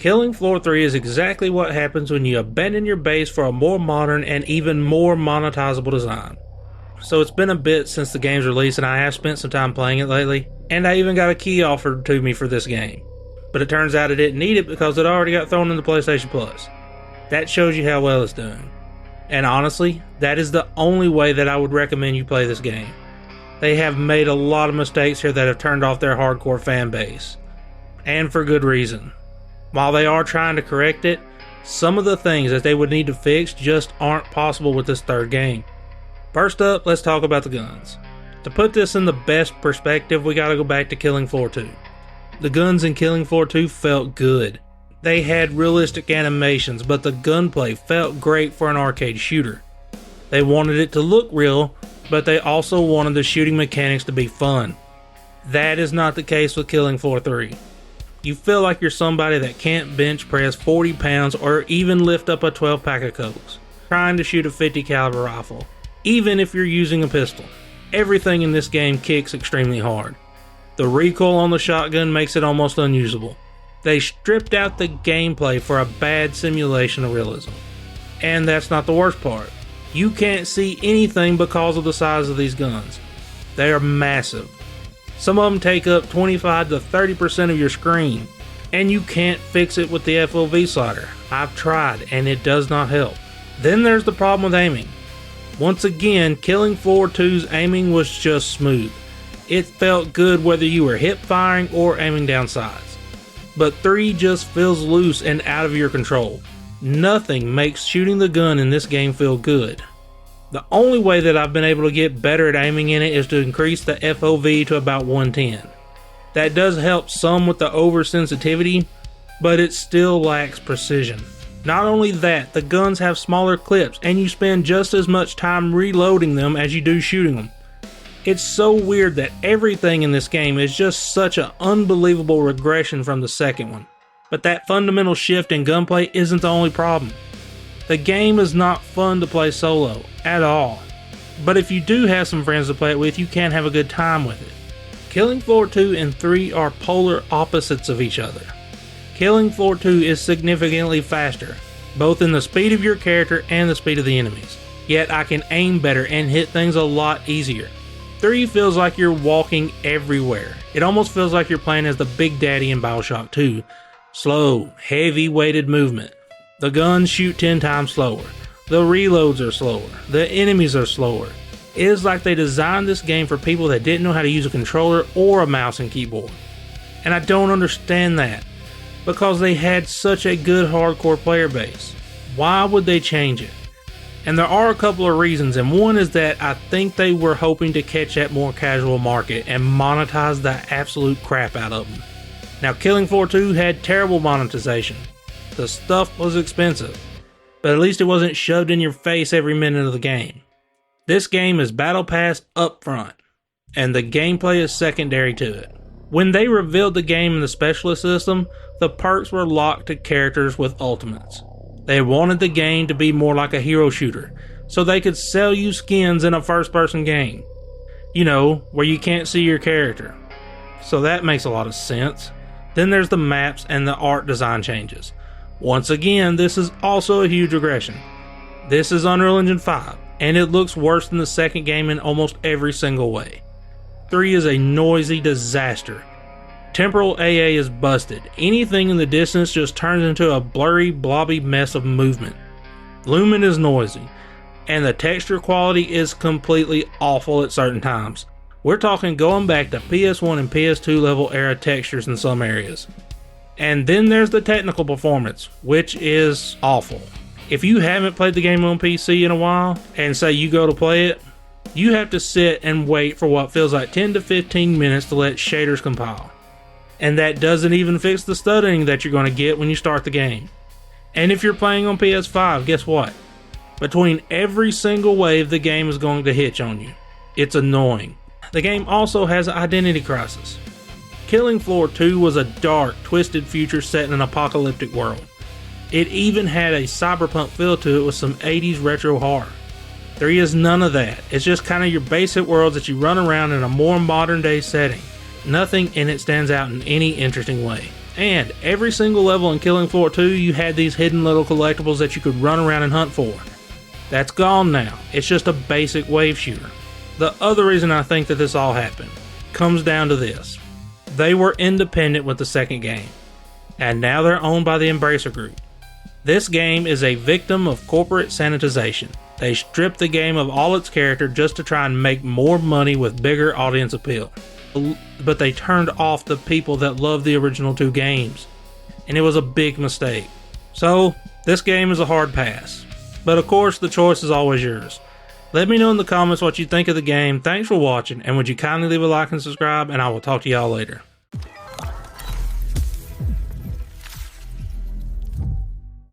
Killing Floor 3 is exactly what happens when you abandon your base for a more modern and even more monetizable design. So it's been a bit since the game's release and I have spent some time playing it lately, and I even got a key offered to me for this game. But it turns out I didn't need it because it already got thrown into PlayStation Plus. That shows you how well it's doing. And honestly, that is the only way that I would recommend you play this game. They have made a lot of mistakes here that have turned off their hardcore fan base. And for good reason. While they are trying to correct it, some of the things that they would need to fix just aren't possible with this third game. First up, let's talk about the guns. To put this in the best perspective, we gotta go back to Killing Floor 2. The guns in Killing Floor 2 felt good. They had realistic animations, but the gunplay felt great for an arcade shooter. They wanted it to look real, but they also wanted the shooting mechanics to be fun. That is not the case with Killing Floor 3. You feel like you're somebody that can't bench press 40 pounds or even lift up a 12 pack of Cokes, trying to shoot a 50 caliber rifle, even if you're using a pistol. Everything in this game kicks extremely hard. The recoil on the shotgun makes it almost unusable. They stripped out the gameplay for a bad simulation of realism. And that's not the worst part. You can't see anything because of the size of these guns. They are massive. Some of them take up 25 to 30% of your screen, and you can't fix it with the FOV slider. I've tried, and it does not help. Then there's the problem with aiming. Once again, Killing Floor 2's aiming was just smooth. It felt good whether you were hip firing or aiming down sights. But 3 just feels loose and out of your control. Nothing makes shooting the gun in this game feel good. The only way that I've been able to get better at aiming in it is to increase the FOV to about 110. That does help some with the oversensitivity, but it still lacks precision. Not only that, the guns have smaller clips and you spend just as much time reloading them as you do shooting them. It's so weird that everything in this game is just such an unbelievable regression from the second one. But that fundamental shift in gunplay isn't the only problem. The game is not fun to play solo, at all. But if you do have some friends to play it with, you can have a good time with it. Killing Floor 2 and 3 are polar opposites of each other. Killing Floor 2 is significantly faster, both in the speed of your character and the speed of the enemies. Yet I can aim better and hit things a lot easier. 3 feels like you're walking everywhere. It almost feels like you're playing as the Big Daddy in Bioshock 2. Slow, heavy weighted movement. The guns shoot 10 times slower. The reloads are slower. The enemies are slower. It is like they designed this game for people that didn't know how to use a controller or a mouse and keyboard. And I don't understand that, because they had such a good hardcore player base. Why would they change it? And there are a couple of reasons, and one is that I think they were hoping to catch that more casual market and monetize the absolute crap out of them. Now, Killing Floor 2 had terrible monetization. The stuff was expensive, but at least it wasn't shoved in your face every minute of the game. This game is battle pass up front, and the gameplay is secondary to it. When they revealed the game in the specialist system, the perks were locked to characters with ultimates. They wanted the game to be more like a hero shooter, so they could sell you skins in a first-person game. You know, where you can't see your character. So that makes a lot of sense. Then there's the maps and the art design changes. Once again, this is also a huge regression. This is Unreal Engine 5, and it looks worse than the second game in almost every single way. 3 is a noisy disaster. Temporal AA is busted. Anything in the distance just turns into a blurry, blobby mess of movement. Lumen is noisy, and the texture quality is completely awful at certain times. We're talking going back to PS1 and PS2 level era textures in some areas. And then there's the technical performance, which is awful. If you haven't played the game on PC in a while, and say you go to play it, you have to sit and wait for what feels like 10 to 15 minutes to let shaders compile. And that doesn't even fix the stuttering that you're going to get when you start the game. And if you're playing on PS5, guess what? Between every single wave, the game is going to hitch on you. It's annoying. The game also has an identity crisis. Killing Floor 2 was a dark, twisted future set in an apocalyptic world. It even had a cyberpunk feel to it with some 80s retro horror. 3 is none of that. It's just kind of your basic worlds that you run around in a more modern day setting. Nothing in it stands out in any interesting way. And every single level in Killing Floor 2, you had these hidden little collectibles that you could run around and hunt for. That's gone now. It's just a basic wave shooter. The other reason I think that this all happened comes down to this. They were independent with the second game, and now they're owned by the Embracer Group. This game is a victim of corporate sanitization. They stripped the game of all its character just to try and make more money with bigger audience appeal. But they turned off the people that love the original 2 games, and it was a big mistake. So, this game is a hard pass. But of course, the choice is always yours. Let me know in the comments what you think of the game. Thanks for watching, and would you kindly leave a like and subscribe, and I will talk to y'all later.